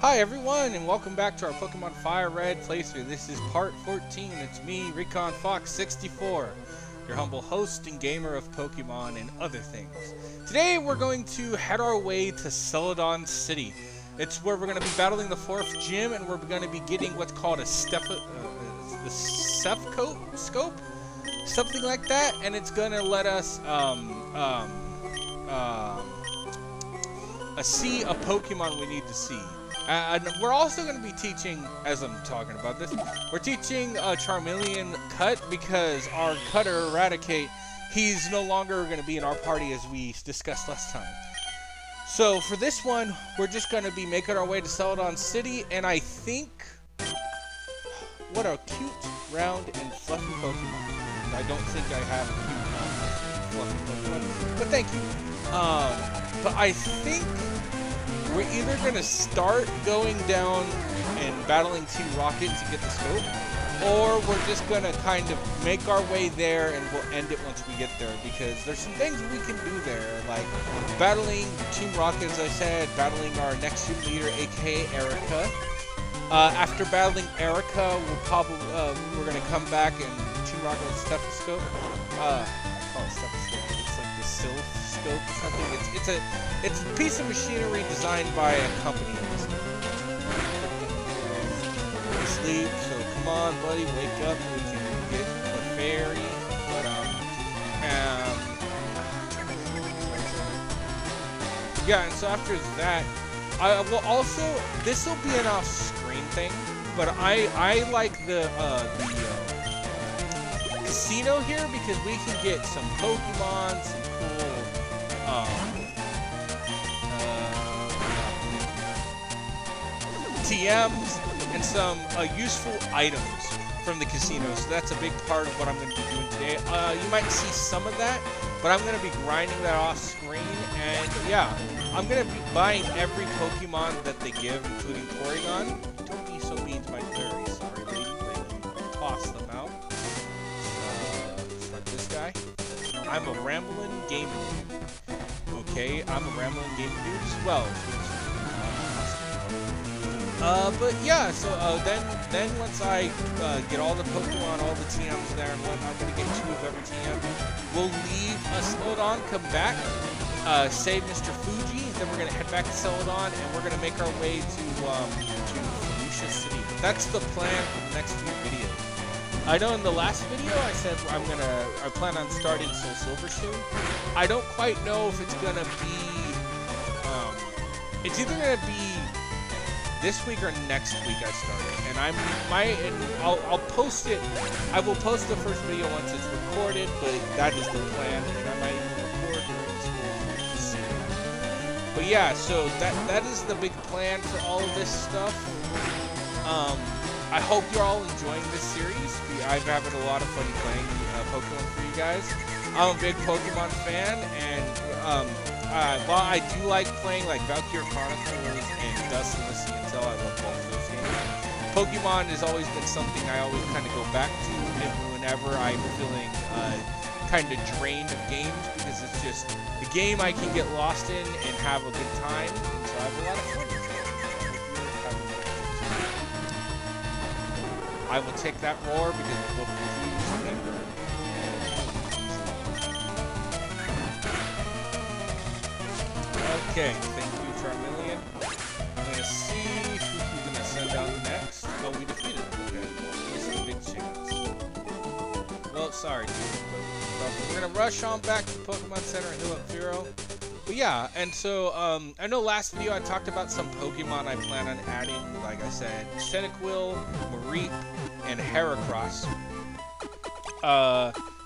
Hi everyone, and welcome back to our Pokemon Firered playthrough. This is part 14. It's me, Recon Fox 64, your humble host and gamer of Pokemon and other things. Today we're going to head our way to Celedon City. It's where we're going to be battling the 4th gym, and we're going to be getting what's called a scope, something like that, and it's going to let us see a Pokemon we need to see. And we're also going to be teaching, as I'm talking about this, we're teaching Charmeleon Cut because our cutter, Eradicate, he's no longer going to be in our party as we discussed last time. So for this one, we're just going to be making our way to Celedon City, and I think, what a cute, round, and fluffy Pokemon. I don't think I have a cute, fluffy Pokemon, but thank you. But I think we're either going to start going down and battling Team Rocket to get the scope, or we're just going to kind of make our way there and we'll end it once we get there, because there's some things we can do there, like battling Team Rocket, as I said, battling our next gym leader, aka Erica. After battling Erica, we're going to come back and Team Rocket with Stethoscope. I call it Stethoscope. It's like the Sylph scope or something. It's a piece of machinery designed by a company. Sleep, so come on, buddy, wake up. We can get the fairy. But yeah, and so after that, I will also, this will be an off-screen thing, but I like the casino here because we can get some Pokemon, some cool TMs, and some useful items from the casino. So that's a big part of what I'm going to be doing today. You might see some of that, but I'm going to be grinding that off screen. And yeah, I'm going to be buying every Pokemon that they give, including Porygon. Don't be so mean to my fairy. Sorry, lady. But toss them out. Start this guy. I'm a rambling gamer dude. Okay, I'm a rambling gamer dude as well. But yeah, so then once I get all the Pokemon, all the TMs there, and whatnot, I'm gonna get 2 of every TM. We'll leave Celedon, come back, save Mr. Fuji. Then we're gonna head back to Celedon, and we're gonna make our way to Felicia City. That's the plan for the next few videos. I know in the last video I said I plan on starting Soul Silver soon. I don't quite know if it's gonna be. It's either gonna be this week or next week I started, and I'll post it. I will post the first video once it's recorded, but that is the plan, and I might even record during school. But yeah, so that is the big plan for all of this stuff. I hope you're all enjoying this series. I'm having a lot of fun playing Pokemon for you guys. I'm a big Pokemon fan, and while I do like playing like Valkyrie Chronicles and Dust in the Sea Until, I love both of those games. Pokemon has always been something I always kind of go back to whenever I'm feeling kind of drained of games, because it's just a game I can get lost in and have a good time, and so I have a lot of fun with it. I will take that roar because it will confuse me. Okay, thank you, Charmeleon. I'm going to see who we're going to send out next. Oh, we defeated him. Okay, this is a big chance. Well, sorry, dude. But we're going to rush on back to the Pokemon Center and heal up Firo. But yeah, and so, I know last video I talked about some Pokemon I plan on adding. Like I said, Cyndaquil, Mareep, and Heracross.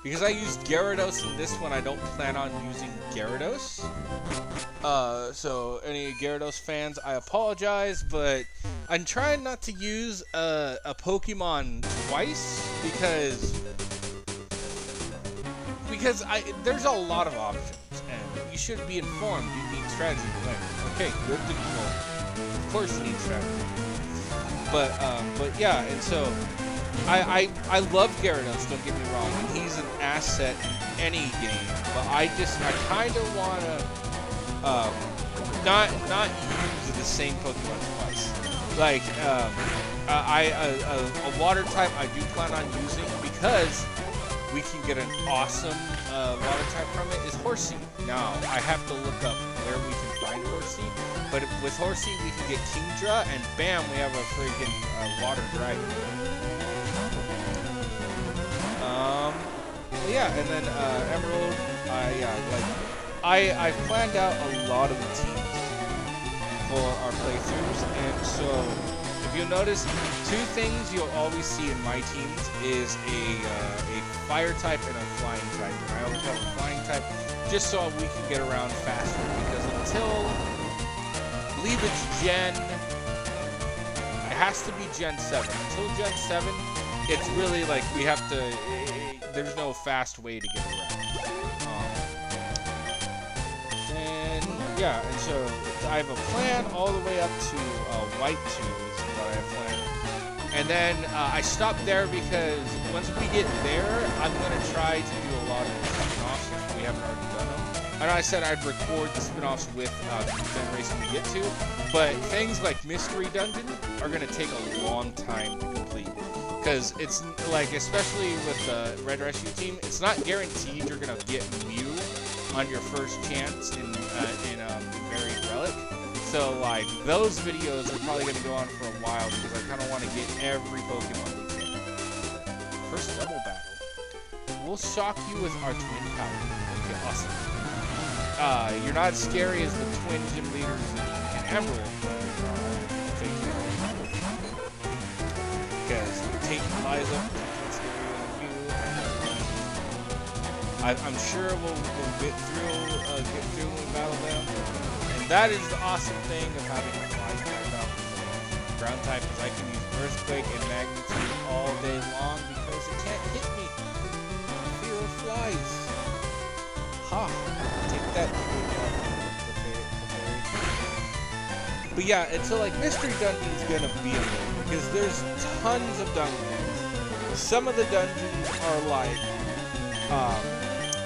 Because I used Gyarados in this one, I don't plan on using Gyarados. So any Gyarados fans, I apologize, but I'm trying not to use a Pokemon twice because there's a lot of options, and you should be informed. You need strategy to win. Okay, good to go. Of course you need strategy. But yeah, and so I love Gyarados, don't get me wrong, and he's an asset in any game, but I kind of want to not use the same Pokemon twice. Like, a water type I do plan on using because we can get an awesome water type from it is Horsey. Now, I have to look up where we can find Horsey, but with Horsey we can get Kingdra, and bam, we have a freaking water dragon. Yeah, and then Emerald, I've planned out a lot of the teams for our playthroughs, and so if you'll notice, two things you'll always see in my teams is a fire type and a flying type. And I always have a flying type just so we can get around faster, because until, I believe it's it has to be Gen 7. Until Gen 7, it's really like we have to, there's no fast way to get around. Yeah, and so I have a plan all the way up to White 2 is what I have planned. And then I stopped there because once we get there, I'm going to try to do a lot of spin-offs if we haven't already done them. I know I said I'd record the spin-offs with Generation to get to, but things like Mystery Dungeon are going to take a long time to complete. Because it's like, especially with the Red Rescue team, it's not guaranteed you're going to get Mew on your first chance in Buried Relic. So like those videos are probably going to go on for a while because I kind of want to get every Pokemon we can. First double battle. We'll shock you with our twin power. Okay, awesome. You're not as scary as the twin gym leaders in Emerald, because Tate and Liza are scarier than you. I'm sure we'll get through when we battle them. And that is the awesome thing of having a flying type out. Ground type is I can use Earthquake and Magnitude all day long because it can't hit me. Fear of flies. Ha! Take that. But yeah, and so like Mystery Dungeon's gonna be a little because there's tons of dungeons. Some of the dungeons are like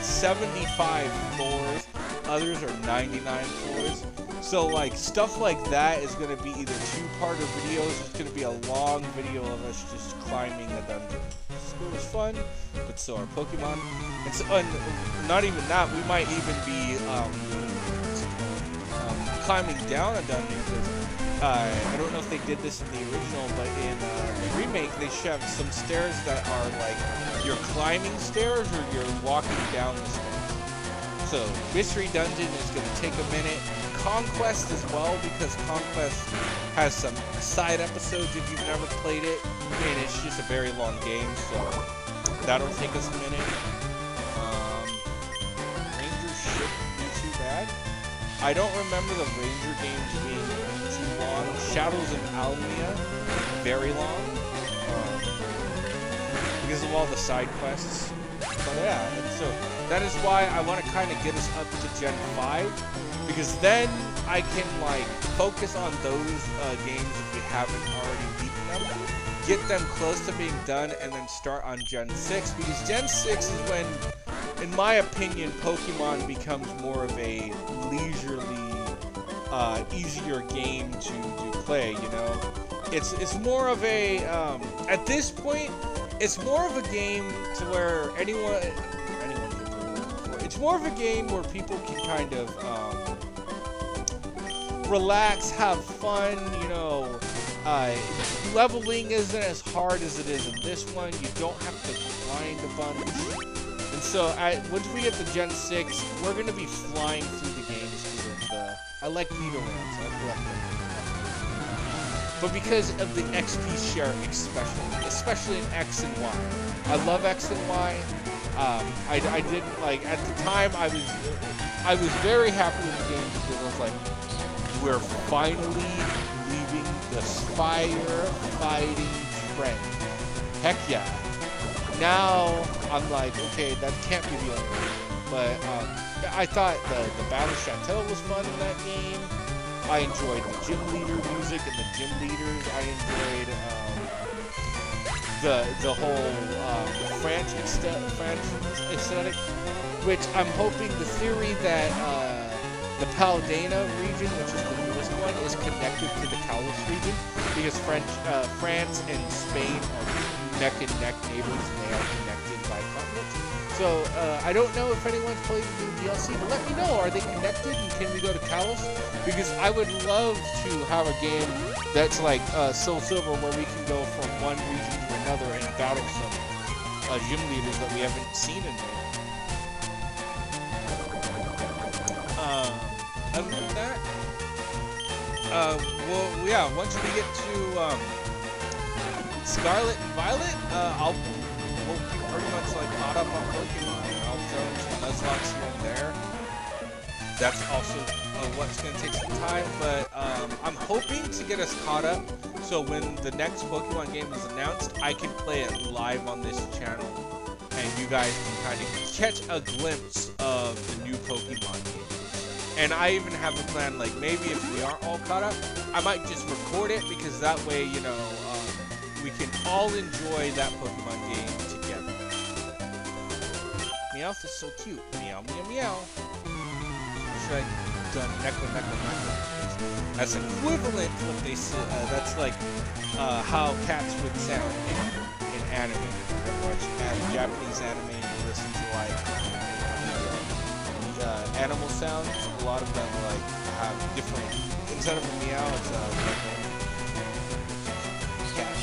75 floors, others are 99 floors. So like stuff like that is going to be either two-part videos, it's going to be a long video of us just climbing a dungeon. It was fun, but so are Pokemon. And so, not even that, we might even be climbing down a dungeon. I don't know if they did this in the original, but in the remake, they have some stairs that are like you're climbing stairs or you're walking down the stairs. So Mystery Dungeon is going to take a minute. Conquest as well, because Conquest has some side episodes if you've never played it, and it's just a very long game, so that'll take us a minute. Ranger shouldn't be too bad. I don't remember the Ranger games being too long. Shadows of Almia, very long, because of all the side quests. But yeah, and so that is why I want to kind of get us up to Gen 5, because then I can like focus on those games if we haven't already beaten them, get them close to being done, and then start on Gen 6, because Gen 6 is when, in my opinion, Pokemon becomes more of a leisurely, easier game to play, you know? It's more of a, at this point, it's more of a game to where anyone can play it. It's more of a game where people can kind of, relax, have fun, you know. Leveling isn't as hard as it is in this one. You don't have to grind a bunch. And so, once we get to Gen 6, we're going to be flying through the games because I like Nidorands. I collect them. But because of the XP share especially in X and Y. I love X and Y. I didn't, like, at the time, I was very happy with the game because I was like, we're finally leaving the fire fighting trend. Heck yeah. Now, I'm like, okay, that can't be the only way. But I thought the Battle Chateau was fun in that game. I enjoyed the gym leader music and the gym leaders. I enjoyed the whole French aesthetic, which I'm hoping the theory that the Paldana region, which is the newest one is connected to the Kalos region because France and Spain are neck and neck neighbors, and they are connected by continents. So I don't know if anyone's played the new DLC, but let me know. Are they connected, and can we go to Kalos? Because I would love to have a game that's like Soul Silver, where we can go from one region to another and battle some gym leaders that we haven't seen in there. Other than that, well, yeah, once we get to Scarlet and Violet, we'll be pretty much like caught up on Pokemon, and I'll throw in some Nuzlockes here and there. That's also what's going to take some time, but I'm hoping to get us caught up, so when the next Pokemon game is announced, I can play it live on this channel, and you guys can kind of catch a glimpse of the new Pokemon game. And I even have a plan, like, maybe if we aren't all caught up, I might just record it, because that way, you know, we can all enjoy that Pokemon game together. Meowth is so cute. Meow, meow, meow. Should I done Necro. That's equivalent to what they say. That's like how cats would sound in anime. If you watch Japanese anime and you listen to like animal sounds, a lot of them like have different. Instead of a meow, it's like cat.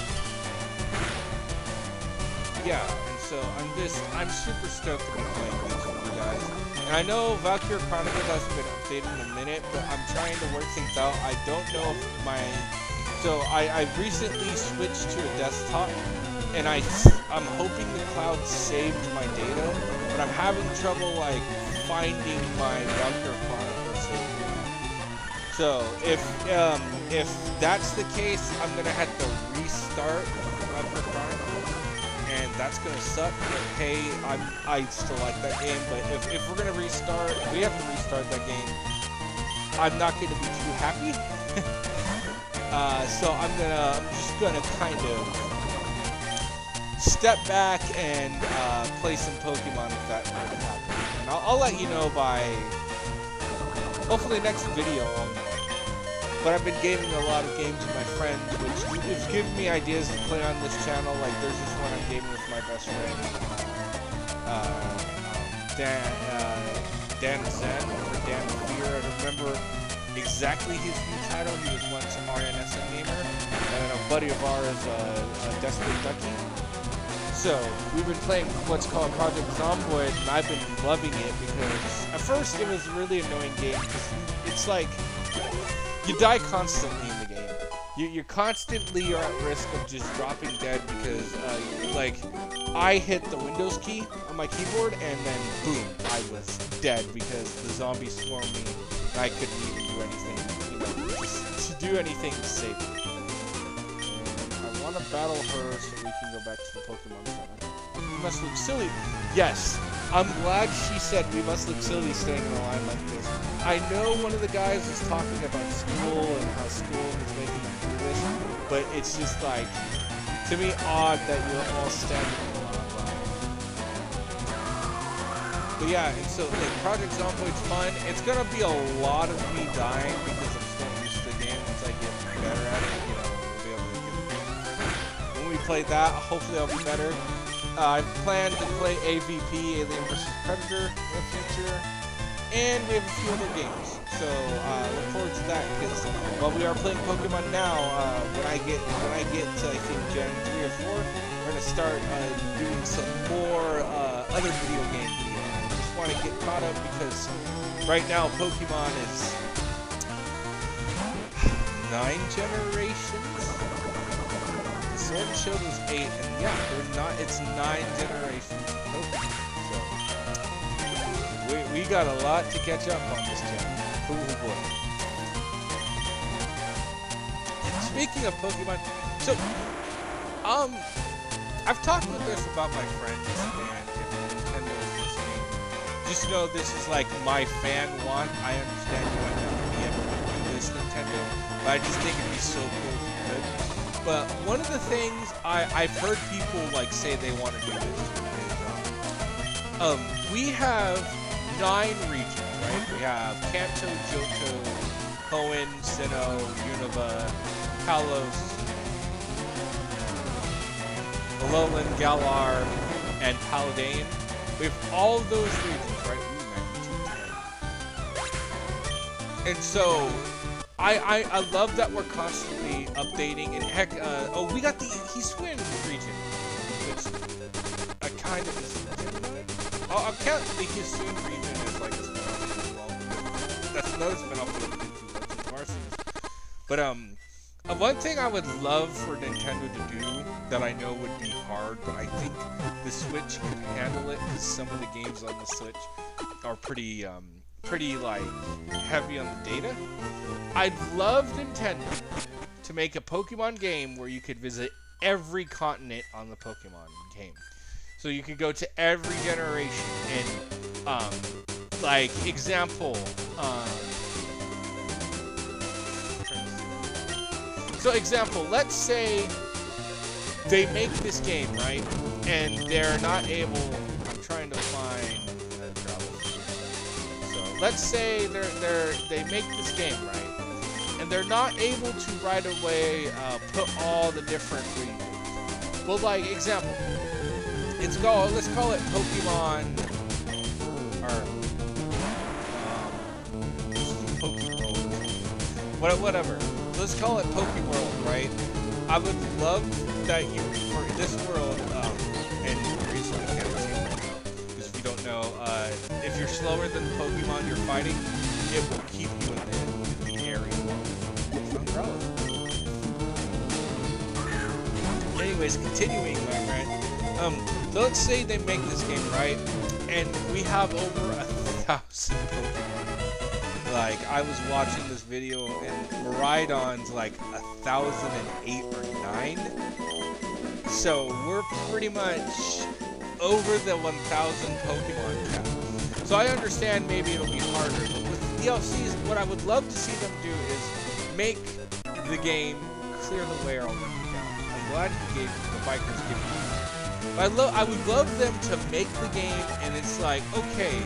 Yeah, and so I'm super stoked to be playing this with you guys. And I know Valkyrie Chronicles hasn't been updated in a minute, but I'm trying to work things out. I don't know if I recently switched to a desktop, and I'm hoping the cloud saved my data, but I'm having trouble like finding my Valkyrie Chronicles save. So if that's the case, I'm gonna have to restart Valkyrie Chronicles, and that's gonna suck. But hey, I still like that game. But if we're gonna restart, if we have to restart that game, I'm not gonna be too happy. So I'm just gonna kind of step back and play some Pokemon if that were to happen. And I'll let you know by hopefully next video on that. But I've been gaming a lot of games with my friends, which is giving me ideas to play on this channel. Like there's this one I'm gaming with my best friend, Dan Zen, or Dan Fear. I don't remember exactly his new title. He was once an RNSN gamer, and a buddy of ours, Desperate Ducky. So, we've been playing what's called Project Zomboid, and I've been loving it because at first it was a really annoying game because it's like you die constantly in the game. You constantly are at risk of just dropping dead because like I hit the Windows key on my keyboard and then boom, I was dead because the zombies swarmed me and I couldn't even do anything, you know, just to do anything to save me. I want to battle her so we can go back to the Pokemon Center. We must look silly. Yes, I'm glad she said we must look silly staying in a line like this. I know one of the guys was talking about school and how school was making them do this, but it's just like, to me, odd that you're all standing in a line. But yeah, and so like, Project Zomboid's fun. It's gonna be a lot of me dying because I'm still used to the game. Once I get better at it, you know, we'll be able to get it. When we play that, hopefully I'll be better. I plan to play AVP, Alien vs. Predator, in the future, and we have a few other games. So look forward to that because while we are playing Pokemon now, when I get to I think Gen 3 or 4, we're gonna start doing some more other video game videos. I just want to get caught up because right now Pokemon is 9 generations. Sword and Shield was 8, and yeah, it's 9 generations of Pokemon. So we got a lot to catch up on this channel. Oh boy. And speaking of Pokemon, so I've talked with this about my friends, and if Nintendo is listening, just know this is like my fan want. I understand you might not be able to do this, Nintendo, but I just think it'd be so cool if you could. But one of the things I've heard people like say they want to do this is, we have 9 regions, right? We have Kanto, Johto, Hoenn, Sinnoh, Unova, Kalos, Alolan, Galar, and Paldean. We have all of those regions, right? And so, I love that we're constantly updating, and heck, we got the Hisui region, which I kind of is Gemini. I'll count the Hisui region as like a spin-off as well. That's another spin-off of the two Arceus. But one thing I would love for Nintendo to do that I know would be hard, but I think the Switch could handle it because some of the games on the Switch are pretty like heavy on the data. I'd love Nintendo to make a Pokemon game where you could visit every continent on the Pokemon game. So you could go to every generation and like example let's say they make this game, right? And they're not able, I'm trying to find so let's say they make this game, right? And they're not able to right away put all the different regions. Well, like example, let's call it Pokemon or Pokemon, whatever. Let's call it Pokeworld, right? I would love that you, for this world, and the reason I can't say it right now, because if you don't know, if you're slower than the Pokemon you're fighting, it will keep you in the area. Anyways, continuing, my friend. So let's say they make this game, right? And we have over 1,000 Pokemon. Like, I was watching this video, and Miraidon's like 1,008 or 9. So we're pretty much over the 1,000 Pokemon cap. So I understand maybe it'll be harder, but with DLCs, what I would love to see them do is make the game clear the way all the way down. I'm glad the bikers give me that. But I would love them to make the game, and it's like, okay,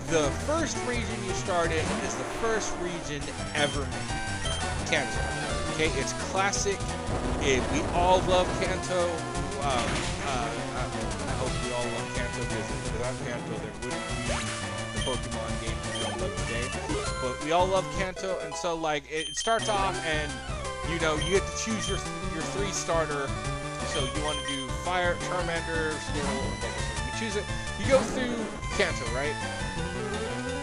the first region you start in is the first region ever made. Kanto. Okay, it's classic. We all love Kanto. I hope we all love Kanto, because without Kanto there wouldn't be the Pokemon game we all love today. But we all love Kanto, and so like it starts off, and you know you get to choose your 3 starter. So you want to do Fire, Charmander, Squirtle, you choose it. You go through Kanto, right?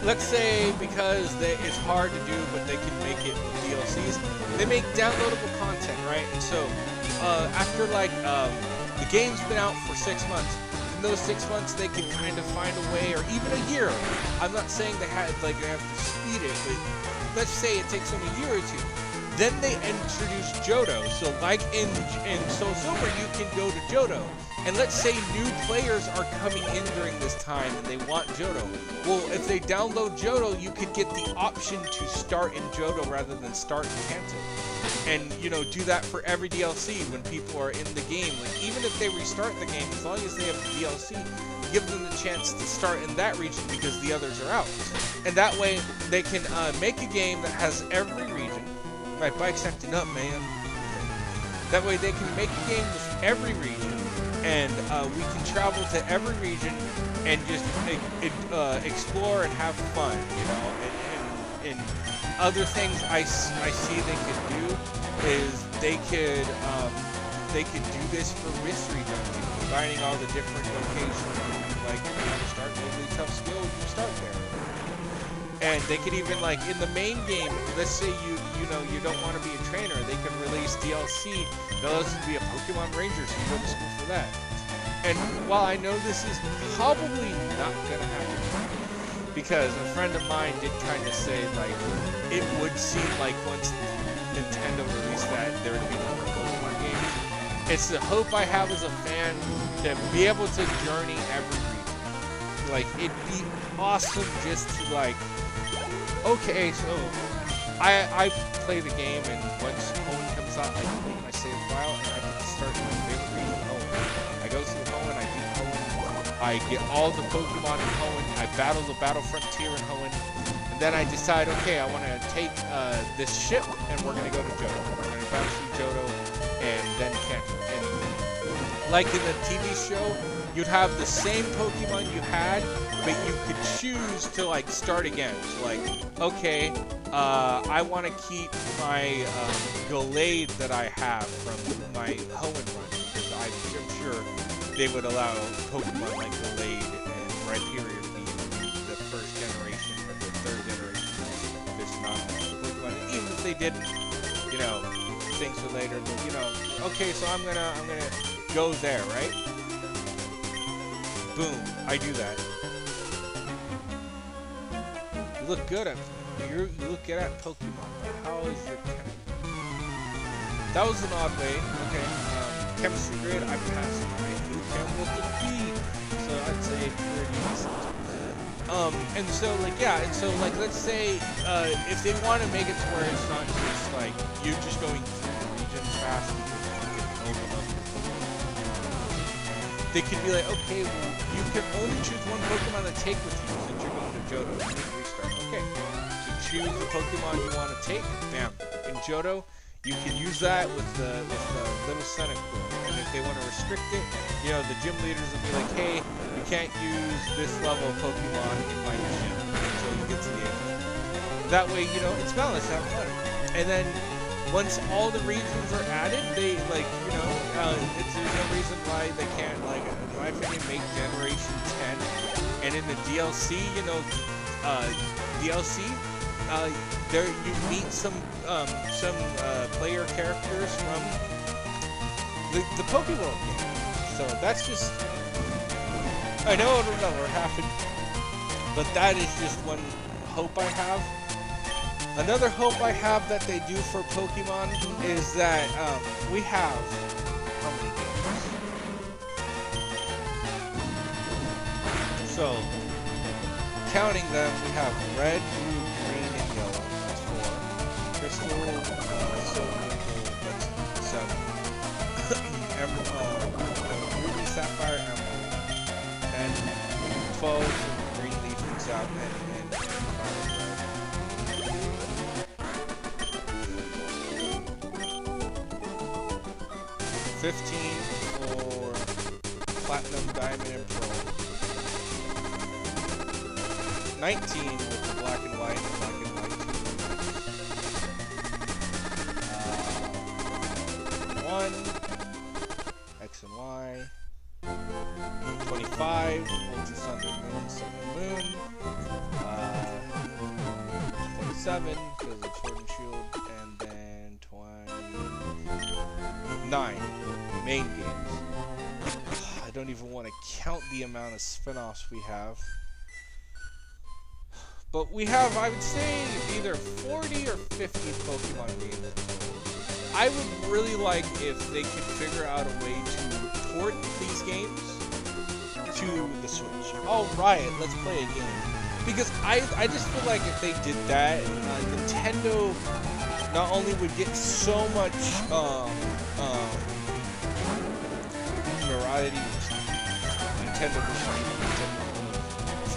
Let's say because it's hard to do, but they can make it with DLCs. They make downloadable content, right? And so after like the game's been out for 6 months, in those 6 months they can kind of find a way, or even a year. I'm not saying they have to speed it, but let's say it takes them a year or 2. Then they introduce Johto. So like in Soul Silver, you can go to Johto. And let's say new players are coming in during this time and they want Johto. Well, if they download Johto, you could get the option to start in Johto rather than start in Kanto. And, you know, do that for every DLC when people are in the game. Like, even if they restart the game, as long as they have the DLC, give them the chance to start in that region because the others are out. And that way, they can make a game that has every region. My bike's acting up, man. That way they can make a game with every region, and we can travel to every region and just explore and have fun, you know. And other things I see they could do is they could do this for mystery dungeons, combining all the different locations. Like, if you start with a really tough skill, you start there. And they could even, like, in the main game, let's say you don't want to be a trainer, they can release DLC that allows you to be a Pokemon Ranger, so you go to school for that. And while I know this is probably not gonna happen, because a friend of mine did kind of say, like, it would seem like once Nintendo released that, there would be no more Pokemon games. It's the hope I have as a fan to be able to journey every region. Like, it'd be awesome just to, like, okay, so I play the game, and once Hoenn comes out, I delete my save file, and I can start my favorite region, Hoenn. I go through Hoenn, I beat Hoenn, I get all the Pokemon in Hoenn, I battle the Battle Frontier in Hoenn, and then I decide, okay, I want to take this ship, and we're going to go to Johto. We're going to bounce through Johto, and then Kanto. And like in the TV show, you'd have the same Pokemon you had, but you could choose to, like, start again. So, like, okay, I want to keep my Gallade that I have from my Hoenn run, because I'm sure they would allow Pokemon like Gallade and Rhyperior to be the first generation or the third generation of this non-Pokemon. Even if they didn't, you know, things for later, but, you know, okay, so I'm gonna go there, right? Boom, I do that. You look good at Pokemon, but how is your chem? That was an odd way. Okay, chemistry grade, I passed. I knew chem was the key, so I'd say pretty decent. And so, like, yeah, and so, like, let's say, if they want to make it to where it's not just, like, you're just going through the region fast, they could be like, okay, well, you can only choose one Pokemon to take with you since you're going to Johto. You need to restart. Okay, so choose the Pokemon you want to take. Bam. In Johto, you can use that with the little Senate Quill. And if they want to restrict it, you know, the gym leaders will be like, hey, you can't use this level of Pokemon in my gym until you get to the end. That way, you know, it's balanced, have fun. And then once all the regions are added, they, like, you know, there's no reason why they can't, like, in my opinion, make Generation 10. And in the DLC, you know, there you meet some player characters from the Pokéworld game. So that's just, I know it'll never happen, but that is just one hope I have. Another hope I have that they do for Pokemon is that we have, how many games? So, counting them, we have red, blue, green, and yellow. That's 4. Crystal, silver, that's 7. Ruby, sapphire, emerald. 10, 12, green leaf, and sapphire, and fire. 15 for platinum, diamond, and pearl. 19 with the black and white, and 1 X and Y. 25 Ultra Sun and Moon. 27 because of Sword and Shield, and then 29 main games. I don't even want to count the amount of spin-offs we have. But we have, I would say, either 40 or 50 Pokemon games. I would really like if they could figure out a way to port these games to the Switch. All right, let's play a game. Because I just feel like if they did that, Nintendo not only would get so much notoriety, Nintendo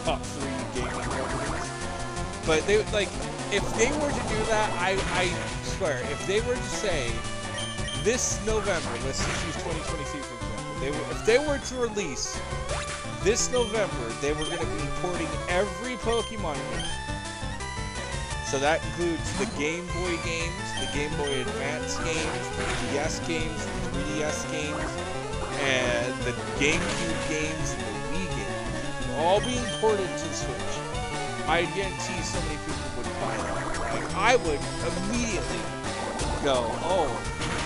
top 3 gaming companies, but they, like, if they were to do that, I swear, if they were to say this November, let's just use 2023 for example, if they were to release this November, they were going to be porting every Pokemon game. So that includes the Game Boy games, the Game Boy Advance games, the DS games, the 3DS games, and the GameCube games, and the Wii games. All being ported to the Switch. I guarantee so many people would buy that. Like, I would immediately go, oh,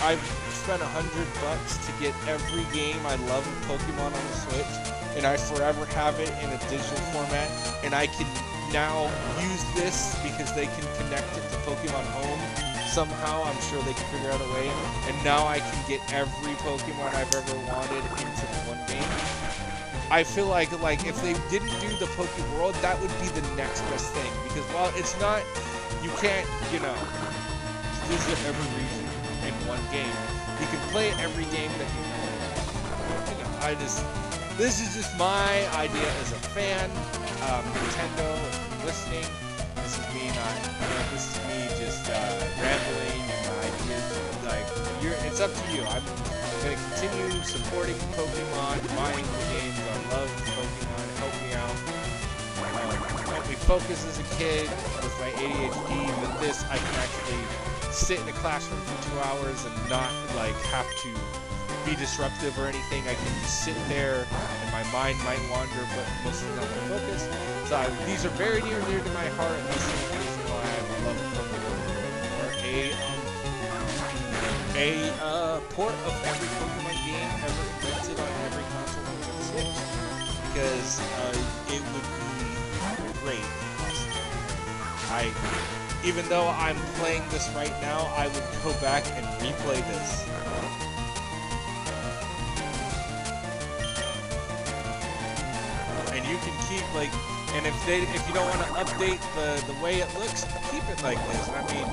I've spent $100 to get every game I love of Pokemon on the Switch, and I forever have it in a digital format, and I can now use this because they can connect it to Pokemon Home somehow. I'm sure they can figure out a way, and now I can get every Pokemon I've ever wanted into one game. I feel like if they didn't do the Pokeworld, that would be the next best thing, because while it's not, you can't, you know, visit every region in one game. You can play every game that you play. You know, this is just my idea as a fan. Nintendo, if you're listening, this is me mean, this is me just rambling and my ideas. Like, it's up to you. I'm gonna continue supporting Pokemon, buying the games. I love Pokemon. Help me out. Help me focus as a kid with my ADHD. With this, I can actually sit in a classroom for 2 hours and not like have to be disruptive or anything. I can just sit there and my mind might wander, but most of the time I focus. So these are very near to my heart, and this is the reason why I love Pokemon. Or a port of every Pokemon game ever invented on every console on the Switch, because it would be great. Even though I'm playing this right now, I would go back and replay this. And you can keep and if you don't want to update the way it looks, keep it like this. I mean,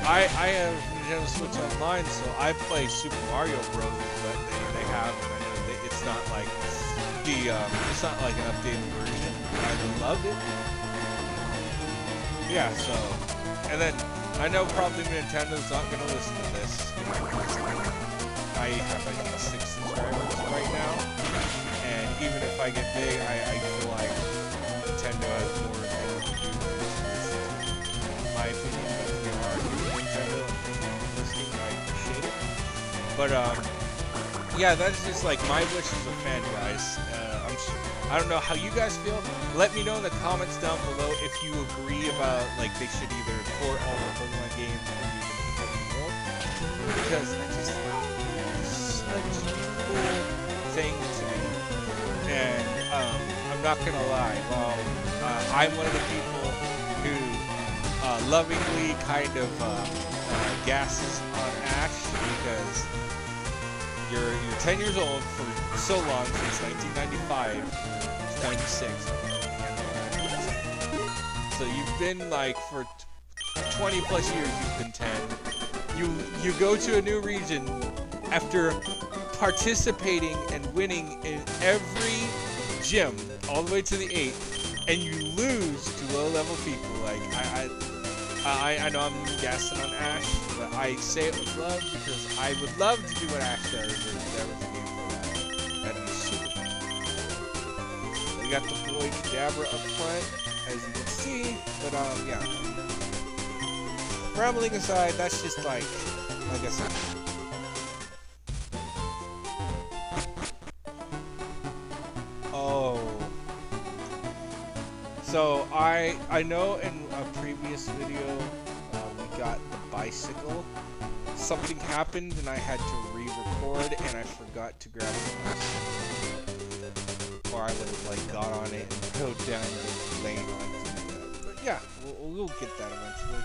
I have Nintendo Switch Online, so I play Super Mario Bros. But they have, and I know it's not like it's not like an updated version. I love it. Yeah, so, and then I know probably Nintendo's not gonna listen to this. I have 6 subscribers right now, and even if I get big, I feel like Nintendo has more things to do than listen to, in my opinion. But if you are Nintendo and listening, I appreciate it. But yeah, that's just like my wish as a fan, guys. I don't know how you guys feel. Let me know in the comments down below if you agree about they should either port all the Pokemon games or do the Pokemon World, because it's just such a cool thing to me. And I'm not gonna lie, I'm one of the people who lovingly kind of gasses on Ash, because you're 10 years old for so long, since 1995, 96. So you've been for 20 plus years, you've been 10. You go to a new region after participating and winning in every gym all the way to the 8th, and you lose to low-level people. I know I'm gassing on Ash, but I say it with love because I would love to do what Ash does if there was a game for that. That'd be super fun. We got the boy Kadabra up front, as you can see, but yeah. Rambling aside, that's just like I said. Oh. So I know in a previous video we got the bicycle. Something happened and I had to re-record and I forgot to grab the bicycle. Or I would have got on it and rode down the lane on it. But yeah, we'll get that eventually.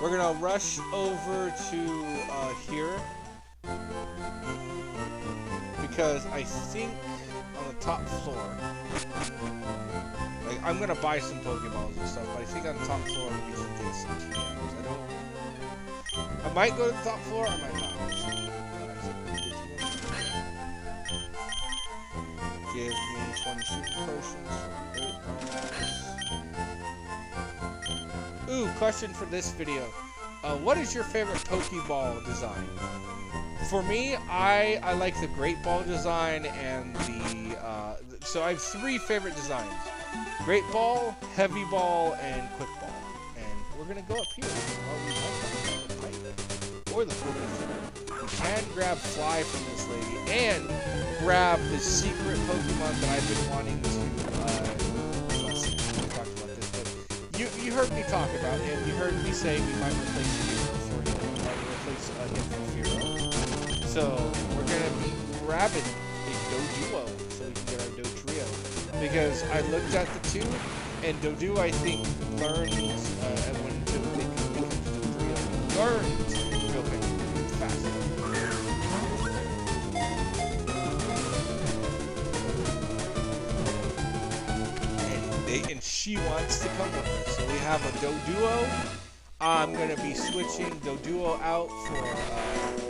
We're gonna rush over to here, because I think on the top floor, I'm gonna buy some Pokeballs and stuff, but I think on the top floor we can get some TMs. I might go to the top floor, I might not. Give me 20 super potions for 8 Ooh, question for this video. What is your favorite Pokeball design? For me, I like the Great Ball design and so I have 3 favorite designs. Great Ball, Heavy Ball, and Quick Ball. And we're gonna go up here. Or the Pokemon. We can grab Fly from this lady and grab the secret Pokemon that I've been wanting to talk about this, but you heard me talk about him. You heard me say we might replace him for him. We might replace him for Firo. So we're gonna be grabbing a Doduo so we can get our Dotrio. Because I looked at the 2, and Doduo I think learns when it becomes Dotrio, learns real quick, fast. And she wants to come with us. So we have a Doduo. I'm gonna be switching Doduo out for.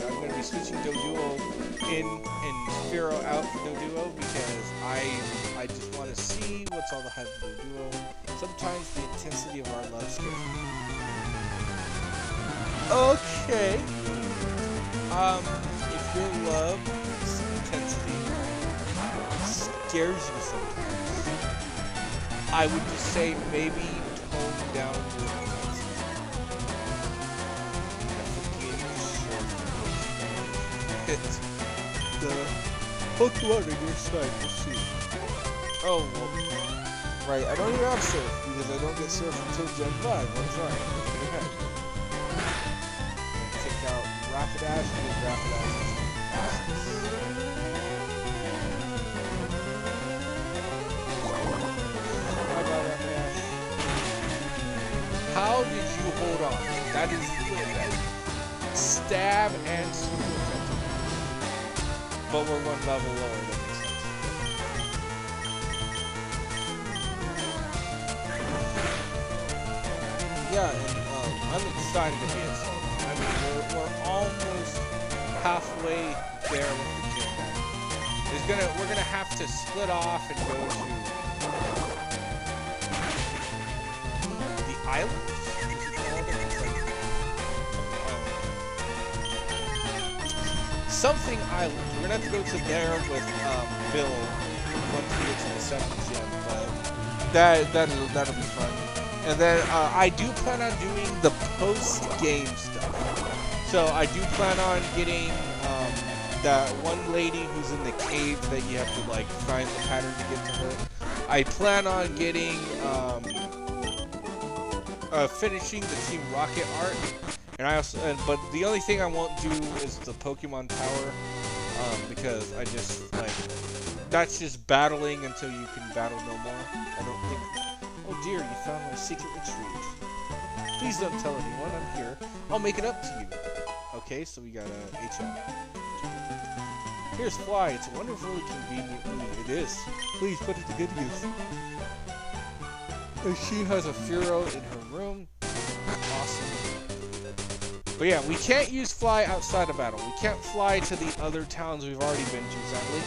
I'm gonna be switching Doduo in Firo out for Doduo because I just want to see what's all the hype for Doduo. Sometimes the intensity of our love scares me. Okay. If your love intensity scares you sometimes, I would just say maybe tone down your intensity. Hit the Pokemon on your side, we'll see. Oh, well, right, I don't even have Surf because I don't get Surf until Gen 5. I'm sorry. Take out Rapidash because Rapidash is fastest. How did you hold on? That is stab and super effective. But we're one level lower, that makes sense. Yeah, and I'm excited to be at Celedon. I mean, we're almost halfway there with the gym. We're gonna have to split off and go to the islands. Something Island. We're gonna have to go to there with Bill once we get to the second gym, but that'll be fun. And then I do plan on doing the post-game stuff. So I do plan on getting that one lady who's in the cave that you have to like find the pattern to get to her. I plan on getting finishing the Team Rocket art. And but the only thing I won't do is the Pokemon Tower, because I just, like, that's just battling until you can battle no more. I don't think, oh dear, you found my secret retreat. Please don't tell anyone I'm here. I'll make it up to you. Okay, so we got a HM. Here's Fly, it's a wonderfully convenient move. It is. Please put it to good use. And she has a Firo in her room. Awesome. But yeah, we can't use Fly outside of battle. We can't fly to the other towns we've already been to, sadly.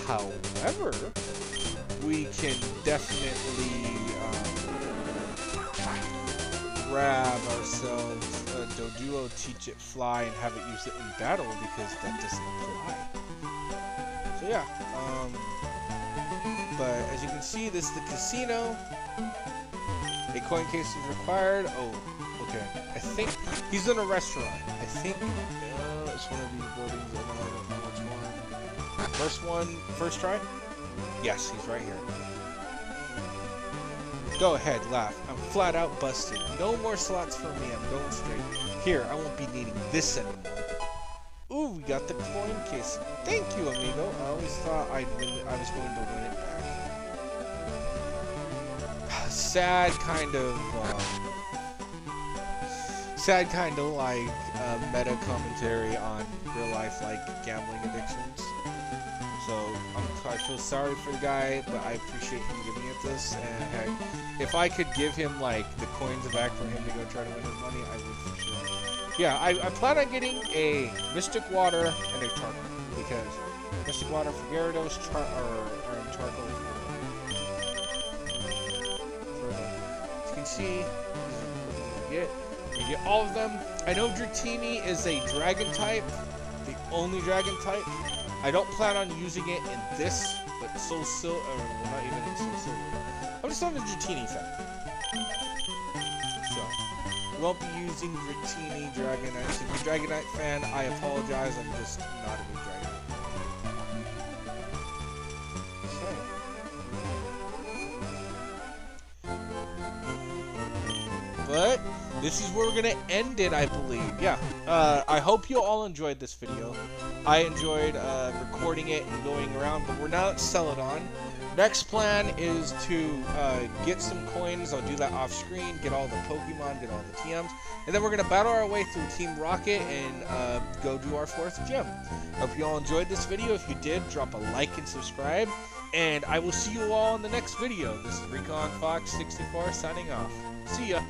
However, we can definitely grab ourselves a Doduo, teach it Fly, and have it use it in battle because that doesn't apply. So yeah, but as you can see, this is the casino. A coin case is required. Oh. Okay, I think he's in a restaurant. I think it's one of these buildings. I don't know which one. First try? Yes, he's right here. Go ahead, laugh. I'm flat out busted. No more slots for me. I'm going straight. Here, I won't be needing this anymore. Ooh, we got the coin case. Thank you, amigo. I always thought I was going to win it back. Sad kind of like meta commentary on real life, like gambling addictions. So I feel sorry for the guy, but I appreciate him giving it this. And heck, if I could give him like the coins back for him to go try to win his money, I would for sure. Yeah, I plan on getting a Mystic Water and a Charcoal because Mystic Water for Gyarados are in Charcoal. As you can see, you get all of them. I know Dratini is a Dragon type, the only Dragon type. I don't plan on using it in this, but Soul Silver, or well, not even in Soul Silver. I'm just on the Dratini type. So, we won't be using Dratini Dragonite. So if you're a Dragonite fan, I apologize. I'm just not a big Dragonite. Okay. But this is where we're going to end it, I believe. Yeah. I hope you all enjoyed this video. I enjoyed recording it and going around, but we're now at Celedon. Next plan is to get some coins. I'll do that off screen, get all the Pokemon, get all the TMs, and then we're going to battle our way through Team Rocket and go do our 4th gym. Hope you all enjoyed this video. If you did, drop a like and subscribe, and I will see you all in the next video. This is Recon Fox 64 signing off. See ya.